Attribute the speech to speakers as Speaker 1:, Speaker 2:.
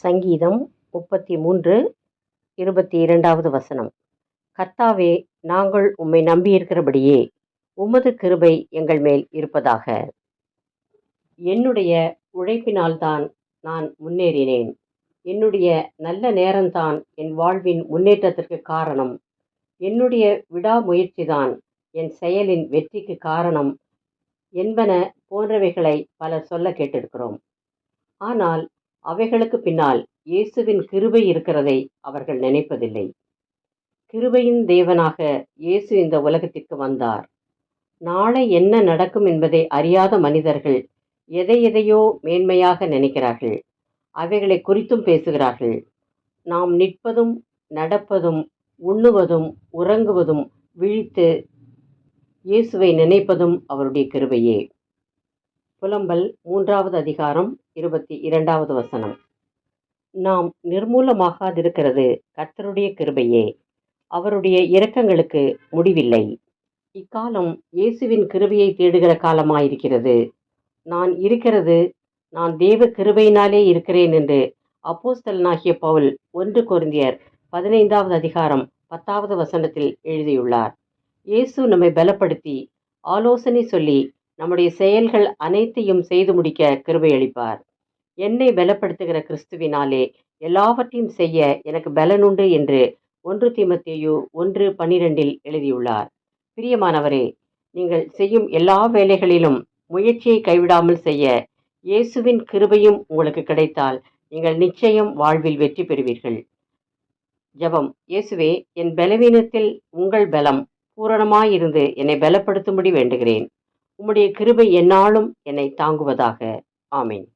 Speaker 1: சங்கீதம் 33:22 கர்த்தாவே, நாங்கள் உம்மை நம்பியிருக்கிறபடியே உமது கிருபை எங்கள் மேல் இருப்பதாக. என்னுடைய உழைப்பினால்தான் நான் முன்னேறினேன். என்னுடைய நல்ல நேரம்தான் என் வாழ்வின் முன்னேற்றத்திற்கு காரணம். என்னுடைய விடாமுயற்சிதான் என் செயலின் வெற்றிக்கு காரணம் என்பன போன்றவைகளை பலர் சொல்ல கேட்டிருக்கிறோம். ஆனால் அவைகளுக்கு பின்னால் இயேசுவின் கிருபை இருக்கிறதை அவர்கள் நினைப்பதில்லை. கிருபையின் தேவனாக இயேசு இந்த உலகத்திற்கு வந்தார். நாளை என்ன நடக்கும் என்பதை அறியாத மனிதர்கள் எதையோ மேன்மையாக நினைக்கிறார்கள். அவைகளை குறித்தும் பேசுகிறார்கள். நாம் நிற்பதும் நடப்பதும் உண்ணுவதும் உறங்குவதும் விழித்து இயேசுவை நினைப்பதும் அவருடைய கிருபையே. புலம்பல் 3:22 நாம் நிர்மூலமாகாதிருக்கிறது கர்த்தருடைய கிருபையே. அவருடைய இரக்கங்களுக்கு முடிவில்லை. இக்காலம் இயேசுவின் கிருபையை தேடுகிற காலமாயிருக்கிறது. நான் இருக்கிறது நான் தேவ கிருபையினாலே இருக்கிறேன் என்று அப்போஸ்தலனாகிய பவுல் 1 கொரிந்தியர் 15:10 எழுதியுள்ளார். இயேசு நம்மை பலப்படுத்தி ஆலோசனை சொல்லி நம்முடைய செயல்கள் அனைத்தையும் செய்து முடிக்க கிருபை அளிப்பார். என்னை பலப்படுத்துகிற கிறிஸ்துவினாலே எல்லாவற்றையும் செய்ய எனக்கு பலனுண்டு என்று 1 தீமோத்தேயு 1:12 எழுதியுள்ளார். பிரியமானவரே, நீங்கள் செய்யும் எல்லா வேலைகளிலும் முயற்சியை கைவிடாமல் செய்ய இயேசுவின் கிருபையும் உங்களுக்கு கிடைத்தால் நீங்கள் நிச்சயம் வாழ்வில் வெற்றி பெறுவீர்கள். ஜெபம். இயேசுவே, என் பலவீனத்தில் உங்கள் பலம் பூரணமாயிருந்து என்னை பலப்படுத்தும்படி வேண்டுகிறேன். உம்முடைய கிருபை எந்நாளும் என்னை தாங்குவதாக. ஆமென்.